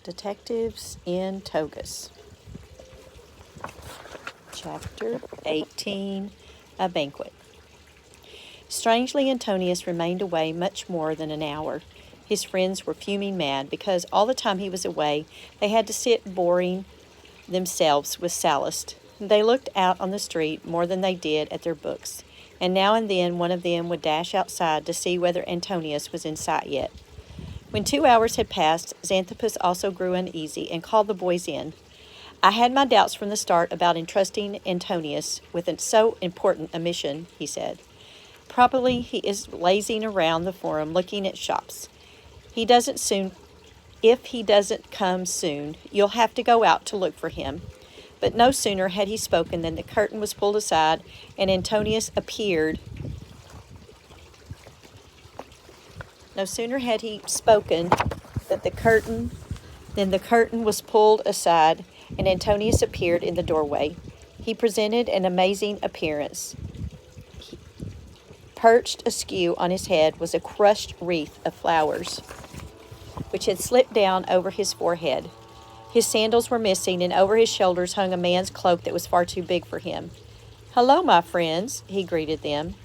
Detectives in Togas. Chapter 18, A Banquet. Strangely, Antonius remained away much more than an hour. His friends were fuming mad because all the time he was away they had to sit boring themselves with Sallust. They looked out on the street more than they did at their books, and now and then one of them would dash outside to see whether Antonius was in sight yet. When 2 hours had passed, Xanthippus also grew uneasy and called the boys in. "I had my doubts from the start about entrusting Antonius with so important a mission," he said. "Probably he is lazing around the forum looking at shops. If he doesn't come soon, you'll have to go out to look for him." But no sooner had he spoken than the curtain was pulled aside and Antonius appeared. No sooner had he spoken that the curtain was pulled aside and Antonius appeared in the doorway. He presented an amazing appearance. Perched askew on his head was a crushed wreath of flowers, which had slipped down over his forehead. His sandals were missing, and over his shoulders hung a man's cloak that was far too big for him. "Hello, my friends," he greeted them.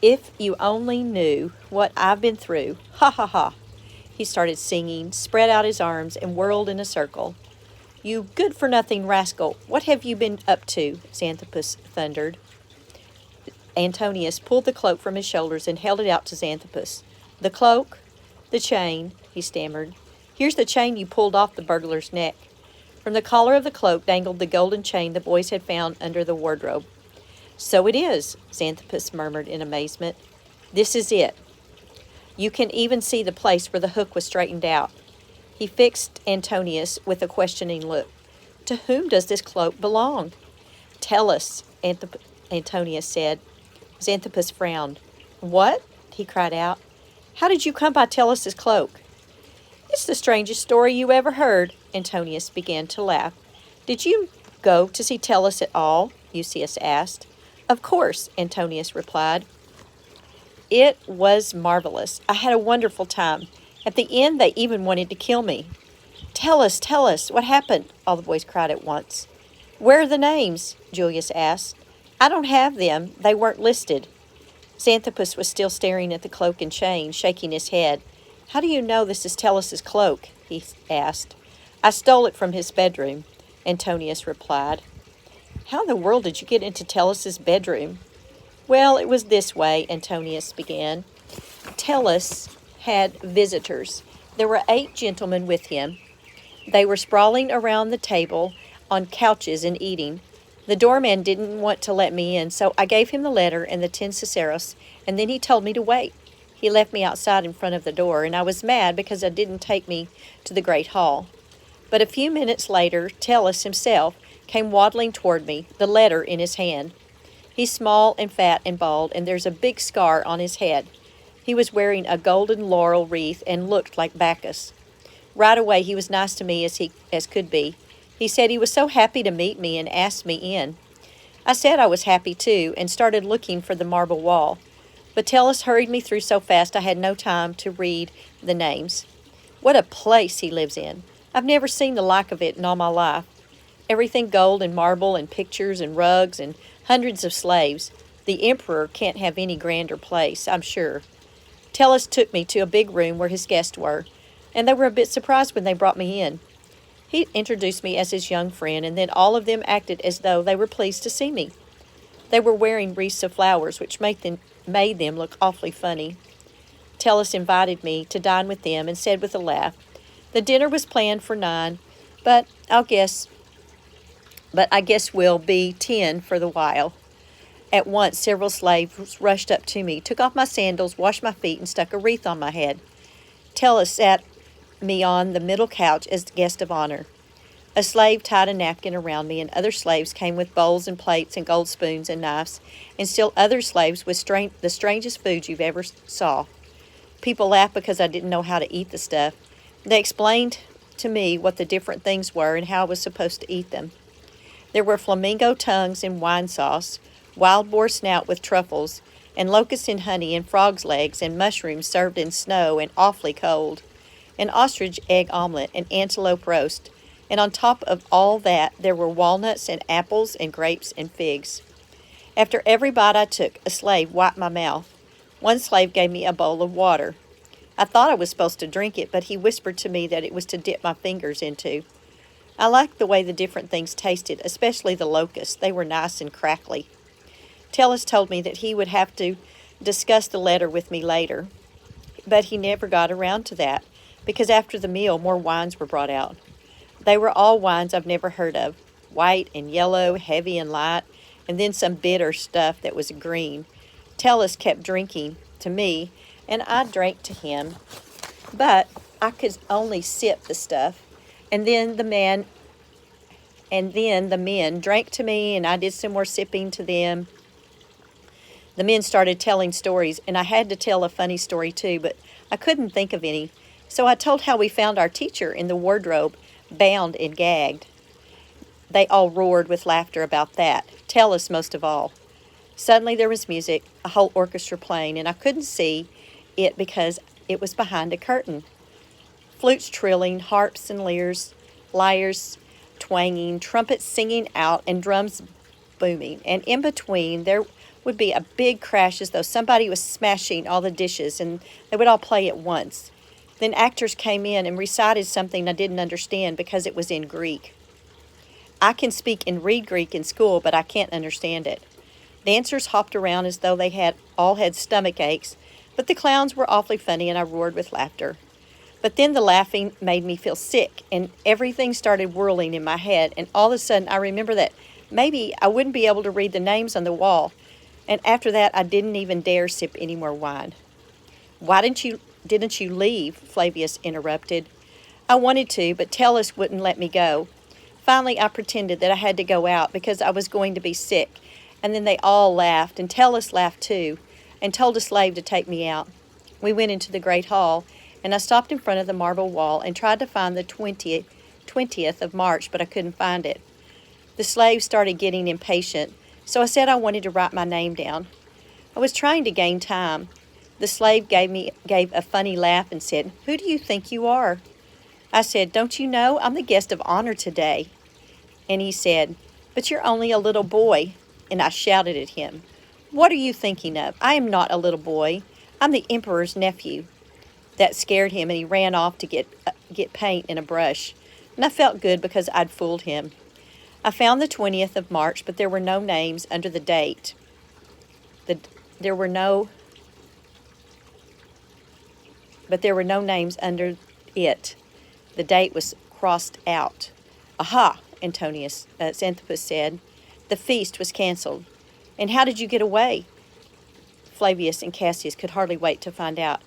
"If you only knew what I've been through. Ha, ha, ha." He started singing, spread out his arms, and whirled in a circle. "You good-for-nothing rascal, what have you been up to?" Xanthippus thundered. Antonius pulled the cloak from his shoulders and held it out to Xanthippus. "The cloak? The chain," he stammered. "Here's the chain you pulled off the burglar's neck." From the collar of the cloak dangled the golden chain the boys had found under the wardrobe. "So it is," Xanthippus murmured in amazement. "This is it. You can even see the place where the hook was straightened out." He fixed Antonius with a questioning look. "To whom does this cloak belong?" "Tell us," Antonius said. Xanthippus frowned. "What?" he cried out. "How did you come by Tellus's cloak?" "It's the strangest story you ever heard." Antonius began to laugh. "Did you go to see Tellus at all?" Euseus asked. "Of course," Antonius replied. "It was marvelous. I had a wonderful time. At the end, they even wanted to kill me." Tell us, what happened?" all the boys cried at once. "Where are the names?" Julius asked. "I don't have them. They weren't listed." Xanthippus was still staring at the cloak and chain, shaking his head. "How do you know this is Tellus's cloak?" he asked. "I stole it from his bedroom," Antonius replied. "How in the world did you get into Tellus's bedroom?" "Well, it was this way," Antonius began. "Tellus had visitors. There were 8 gentlemen with him. They were sprawling around the table on couches and eating. The doorman didn't want to let me in, so I gave him the letter and the 10 ciceros, and then he told me to wait. He left me outside in front of the door, and I was mad because I didn't take me to the great hall. But a few minutes later, Tellus himself came waddling toward me, the letter in his hand. He's small and fat and bald, and there's a big scar on his head. He was wearing a golden laurel wreath and looked like Bacchus. Right away, he was nice to me as could be. He said he was so happy to meet me and asked me in. I said I was happy too and started looking for the marble wall. But Tellus hurried me through so fast I had no time to read the names. What a place he lives in. I've never seen the like of it in all my life. Everything gold and marble and pictures and rugs and hundreds of slaves. The emperor can't have any grander place, I'm sure. Tellus took me to a big room where his guests were, and they were a bit surprised when they brought me in. He introduced me as his young friend, and then all of them acted as though they were pleased to see me. They were wearing wreaths of flowers, which made them look awfully funny. Tellus invited me to dine with them and said with a laugh, "The dinner was planned for 9, but I guess we'll be 10 for the while." At once, several slaves rushed up to me, took off my sandals, washed my feet, and stuck a wreath on my head. Tellus sat me on the middle couch as the guest of honor. A slave tied a napkin around me, and other slaves came with bowls and plates and gold spoons and knives, and still other slaves with the strangest food you've ever saw. People laughed because I didn't know how to eat the stuff. They explained to me what the different things were and how I was supposed to eat them. There were flamingo tongues in wine sauce, wild boar snout with truffles, and locusts in honey, and frogs' legs, and mushrooms served in snow and awfully cold. an ostrich egg omelet, an antelope roast, and on top of all that there were walnuts and apples and grapes and figs. After every bite I took, a slave wiped my mouth. One slave gave me a bowl of water. I thought I was supposed to drink it, but he whispered to me that it was to dip my fingers into. I liked the way the different things tasted, especially the locusts. They were nice and crackly. Tellus told me that he would have to discuss the letter with me later, but he never got around to that, because after the meal more wines were brought out. They were all wines I've never heard of, white and yellow, heavy and light, and then some bitter stuff that was green. Tellus kept drinking to me, and I drank to him, but I could only sip the stuff. And then the men drank to me, and I did some more sipping to them. The men started telling stories, and I had to tell a funny story too, but I couldn't think of any. So I told how we found our teacher in the wardrobe, bound and gagged. They all roared with laughter about that, Tellus most of all. Suddenly there was music, a whole orchestra playing, and I couldn't see it because it was behind a curtain. Flutes trilling, harps and lyres twanging, trumpets singing out, and drums booming. And in between there would be a big crash as though somebody was smashing all the dishes, and they would all play at once. Then actors came in and recited something I didn't understand because it was in Greek. I can speak and read Greek in school, but I can't understand it. Dancers hopped around as though they had stomach aches, but the clowns were awfully funny and I roared with laughter. But then the laughing made me feel sick, and everything started whirling in my head, and all of a sudden I remember that maybe I wouldn't be able to read the names on the wall, and after that I didn't even dare sip any more wine. Why didn't you leave? Flavius interrupted. I wanted to, but Tellus wouldn't let me go. Finally I pretended that I had to go out because I was going to be sick, and then they all laughed, and Tellus laughed too, and told a slave to take me out. We went into the great hall, and I stopped in front of the marble wall and tried to find the 20th of March, but I couldn't find it. The slave started getting impatient, so I said I wanted to write my name down. I was trying to gain time. The slave gave a funny laugh and said, "Who do you think you are?" I said, "Don't you know? I'm the guest of honor today." And he said, "But you're only a little boy." And I shouted at him, "What are you thinking of? I am not a little boy. I'm the emperor's nephew." That scared him, and he ran off to get paint and a brush. And I felt good because I'd fooled him. I found the 20th of March, but there were no names under the date. There were no names under it. The date was crossed out. "Aha," Xanthippus said. "The feast was canceled." "And how did you get away?" Flavius and Cassius could hardly wait to find out.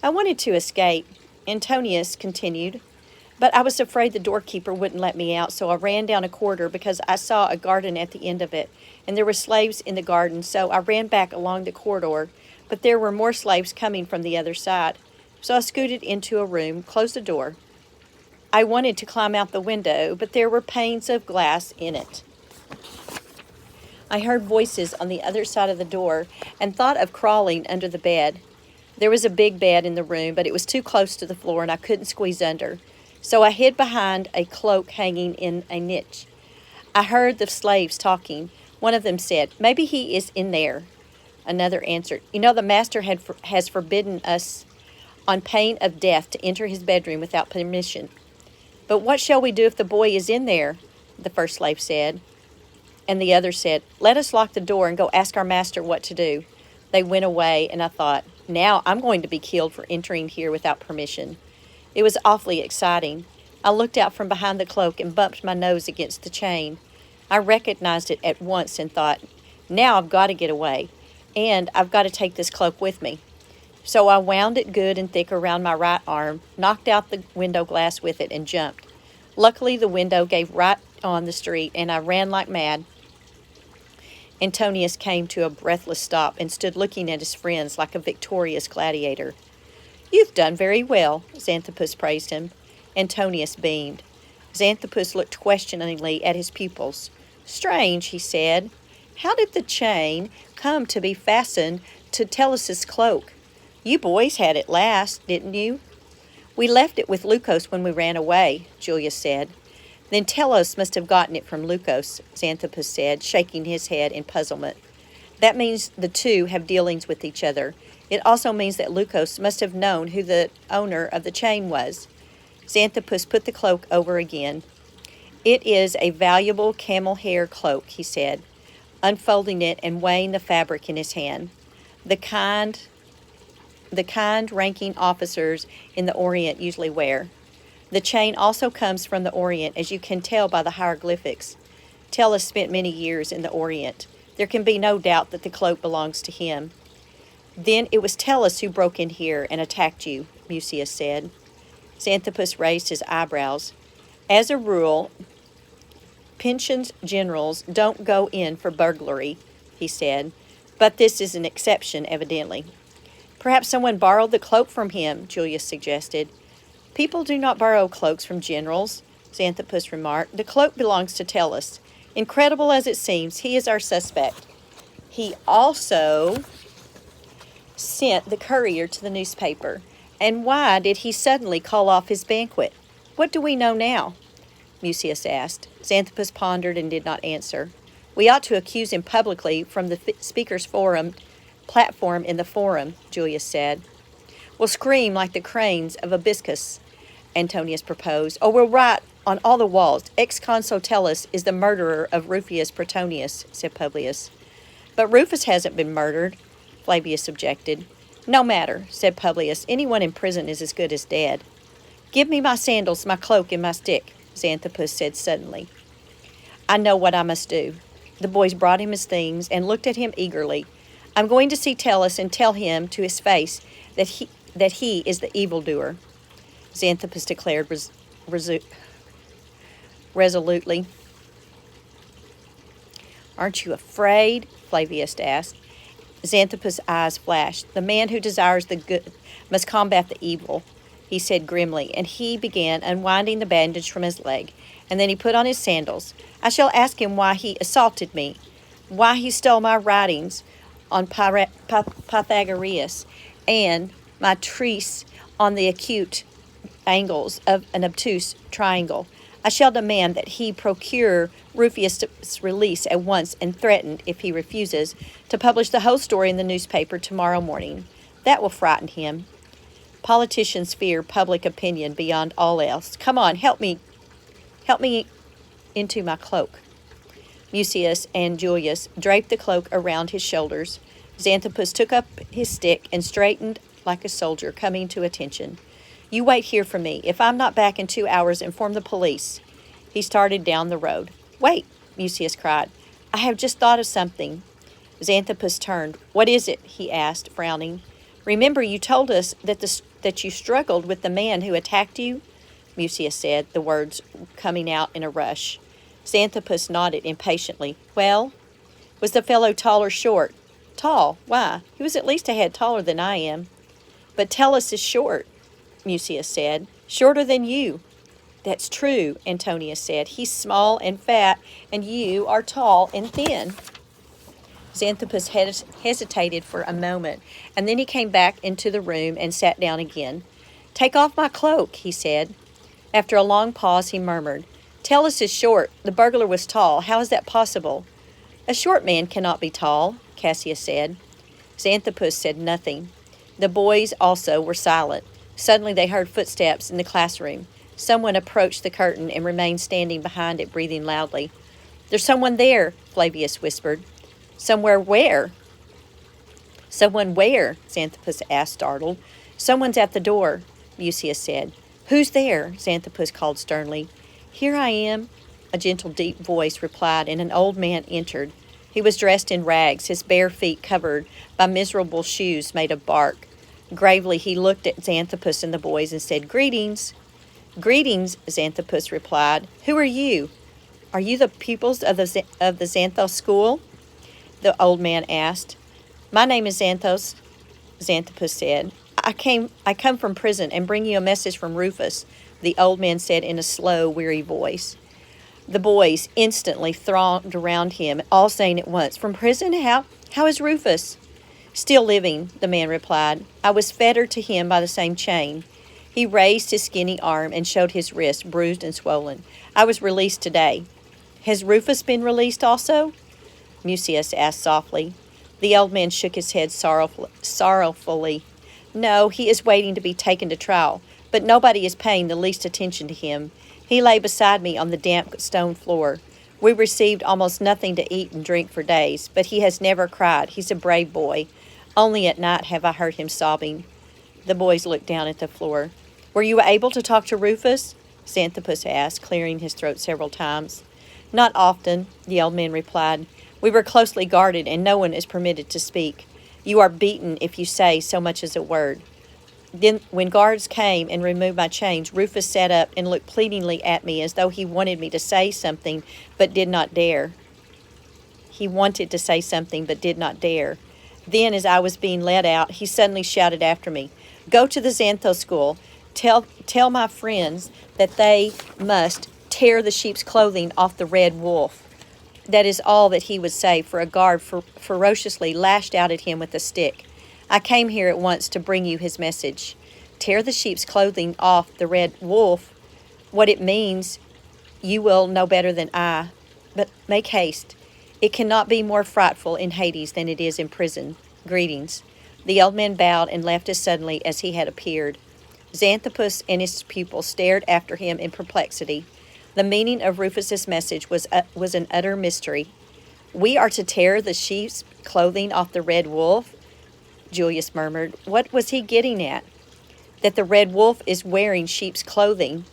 "I wanted to escape," Antonius continued, "but I was afraid the doorkeeper wouldn't let me out, so I ran down a corridor because I saw a garden at the end of it, and there were slaves in the garden, so I ran back along the corridor, but there were more slaves coming from the other side. So I scooted into a room, closed the door. I wanted to climb out the window, but there were panes of glass in it. I heard voices on the other side of the door and thought of crawling under the bed. There was a big bed in the room, but it was too close to the floor and I couldn't squeeze under. So I hid behind a cloak hanging in a niche. I heard the slaves talking. One of them said, "Maybe he is in there." Another answered, "You know, the master has forbidden us on pain of death to enter his bedroom without permission." "But what shall we do if the boy is in there?" the first slave said. And the other said, "Let us lock the door and go ask our master what to do." They went away, and I thought, now I'm going to be killed for entering here without permission. It was awfully exciting. I looked out from behind the cloak and bumped my nose against the chain. I recognized it at once and thought, now I've got to get away, and I've got to take this cloak with me. So I wound it good and thick around my right arm, knocked out the window glass with it, and jumped. Luckily, the window gave right on the street, and I ran like mad. Antonius came to a breathless stop and stood looking at his friends like a victorious gladiator. "You've done very well," Xanthippus praised him. Antonius beamed. Xanthippus looked questioningly at his pupils. "Strange," he said. "How did the chain come to be fastened to Tellus's cloak? You boys had it last, didn't you?" We left it with Lukos when we ran away, Julius said. Then Telos must have gotten it from Lukos, Xanthopus said, shaking his head in puzzlement. That means the two have dealings with each other. It also means that Lukos must have known who the owner of the chain was. Xanthopus put the cloak over again. It is a valuable camel hair cloak, he said, unfolding it and weighing the fabric in his hand. The kind ranking officers in the Orient usually wear. The chain also comes from the Orient, as you can tell by the hieroglyphics. Tellus spent many years in the Orient. There can be no doubt that the cloak belongs to him. Then it was Tellus who broke in here and attacked you, Mucius said. Xanthopus raised his eyebrows. As a rule, pensioned generals don't go in for burglary, he said, but this is an exception, evidently. Perhaps someone borrowed the cloak from him, Julius suggested. People do not borrow cloaks from generals, Xanthopus remarked. The cloak belongs to Tellus. Incredible as it seems, he is our suspect. He also sent the courier to the newspaper. And why did he suddenly call off his banquet? What do we know now? Mucius asked. Xanthopus pondered and did not answer. We ought to accuse him publicly from the speaker's platform in the forum, Julius said. We'll scream like the cranes of Abyssus, Antonius proposed, or we'll write on all the walls, Ex-consul Tellus is the murderer of Rufius Pretonius, said Publius. But Rufus hasn't been murdered, Flavius objected. No matter, said Publius. Anyone in prison is as good as dead. Give me my sandals, my cloak, and my stick, Xanthopus said suddenly. I know what I must do. The boys brought him his things and looked at him eagerly. I'm going to see Tellus and tell him to his face that he is the evildoer, Xanthopus declared resolutely. Aren't you afraid? Flavius asked. Xanthopus' eyes flashed. The man who desires the good must combat the evil, he said grimly, and he began unwinding the bandage from his leg, and then he put on his sandals. I shall ask him why he assaulted me, why he stole my writings on Pythagoras, and my treatise on the acute angles of an obtuse triangle. I shall demand that he procure Rufius' release at once and threaten, if he refuses, to publish the whole story in the newspaper tomorrow morning. That will frighten him. Politicians fear public opinion beyond all else. Come on, help me into my cloak. Mucius and Julius draped the cloak around his shoulders. Xanthopus took up his stick and straightened like a soldier, coming to attention. You wait here for me. If I'm not back in 2 hours, inform the police. He started down the road. Wait, Mucius cried. I have just thought of something. Xanthopus turned. What is it? He asked, frowning. Remember you told us that you struggled with the man who attacked you? Mucius said, the words coming out in a rush. Xanthopus nodded impatiently. Well? Was the fellow tall or short? Tall. Why? He was at least a head taller than I am. But Tellus is short, Mucius said. Shorter than you. That's true, Antonius said. He's small and fat, and you are tall and thin. Xanthopus hesitated for a moment, and then he came back into the room and sat down again. Take off my cloak, he said. After a long pause, he murmured, Tellus is short. The burglar was tall. How is that possible? A short man cannot be tall, Cassius said. Xanthopus said nothing. The boys also were silent. Suddenly they heard footsteps in the classroom. Someone approached the curtain and remained standing behind it, breathing loudly. There's someone there, Flavius whispered. Somewhere where? Someone where? Xanthopus asked, startled. Someone's at the door, Mucius said. Who's there? Xanthopus called sternly. Here I am, a gentle, deep voice replied, and an old man entered. He was dressed in rags, his bare feet covered by miserable shoes made of bark. Gravely he looked at Xanthopus and the boys and said, Greetings. Greetings, Xanthopus replied. Who are you? Are you the pupils of the Xanthos school? The old man asked. My name is Xanthos, Xanthopus said. I come from prison and bring you a message from Rufus, the old man said in a slow, weary voice. The boys instantly thronged around him, all saying at once, From prison? How is Rufus? Still living, the man replied. I was fettered to him by the same chain. He raised his skinny arm and showed his wrist, bruised and swollen. I was released today. Has Rufus been released also? Mucius asked softly. The old man shook his head sorrowfully. No, he is waiting to be taken to trial, but nobody is paying the least attention to him. He lay beside me on the damp stone floor. We received almost nothing to eat and drink for days, but he has never cried. He's a brave boy. Only at night have I heard him sobbing. The boys looked down at the floor. Were you able to talk to Rufus? Xanthopus asked, clearing his throat several times. Not often, the old man replied. We were closely guarded, and no one is permitted to speak. You are beaten if you say so much as a word. Then, when guards came and removed my chains, Rufus sat up and looked pleadingly at me as though he wanted me to say something but did not dare. He wanted to say something but did not dare. Then, as I was being led out, he suddenly shouted after me, Go to the Xanthos school. Tell my friends that they must tear the sheep's clothing off the red wolf. That is all that he would say, for a guard ferociously lashed out at him with a stick. I came here at once to bring you his message. Tear the sheep's clothing off the red wolf. What it means, you will know better than I. But make haste. It cannot be more frightful in Hades than it is in prison. Greetings. The old man bowed and left as suddenly as he had appeared. Xanthopus and his pupil stared after him in perplexity. The meaning of Rufus's message was an utter mystery. We are to tear the sheep's clothing off the red wolf? Julius murmured. What was he getting at? That the red wolf is wearing sheep's clothing,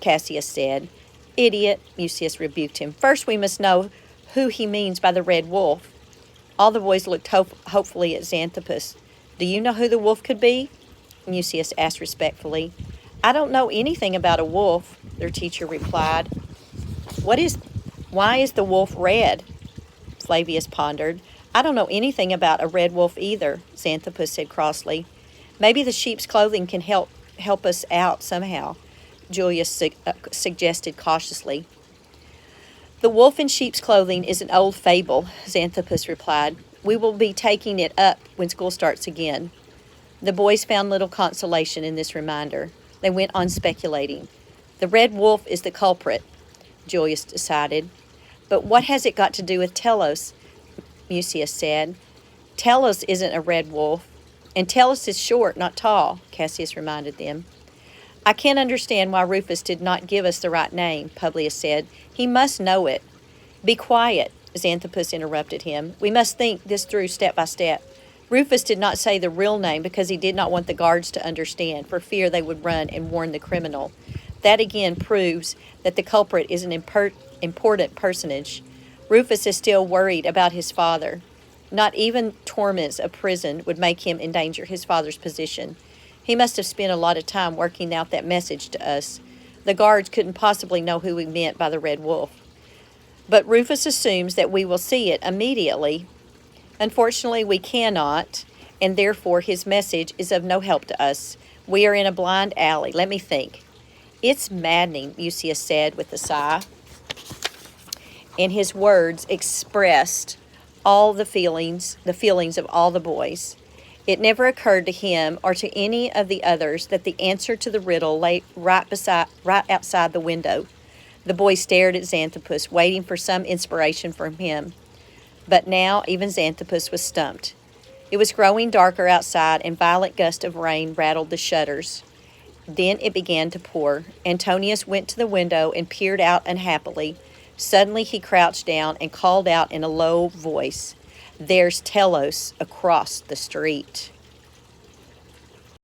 Cassius said. Idiot, Mucius rebuked him. First we must know who he means by the red wolf. All the boys looked hopefully at Xanthopus. Do you know who the wolf could be? Mucius asked respectfully. I don't know anything about a wolf, their teacher replied. Why is the wolf red? Flavius pondered. I don't know anything about a red wolf either, Xanthopus said crossly. Maybe the sheep's clothing can help us out somehow, Julius suggested cautiously. The wolf in sheep's clothing is an old fable, Xanthopus replied. We will be taking it up when school starts again. The boys found little consolation in this reminder. They went on speculating. The red wolf is the culprit, Julius decided. But what has it got to do with Telos? Mucius said. Telos isn't a red wolf, and Telos is short, not tall, Cassius reminded them. I can't understand why Rufus did not give us the right name, Publius said. He must know it. Be quiet, Xanthopus interrupted him. We must think this through step by step. Rufus did not say the real name because he did not want the guards to understand, for fear they would run and warn the criminal. That again proves that the culprit is an important personage. Rufus is still worried about his father. Not even torments of prison would make him endanger his father's position. He must have spent a lot of time working out that message to us. The guards couldn't possibly know who we meant by the red wolf. But Rufus assumes that we will see it immediately. Unfortunately, we cannot, and therefore his message is of no help to us. We are in a blind alley. Let me think. It's maddening, Mucius said with a sigh. And his words expressed all the feelings of all the boys. It never occurred to him or to any of the others that the answer to the riddle lay right outside the window. The boys stared at Xanthopus, waiting for some inspiration from him. But now even Xanthopus was stumped. It was growing darker outside, and violent gusts of rain rattled the shutters. Then it began to pour. Antonius went to the window and peered out unhappily. Suddenly he crouched down and called out in a low voice, There's Telos across the street.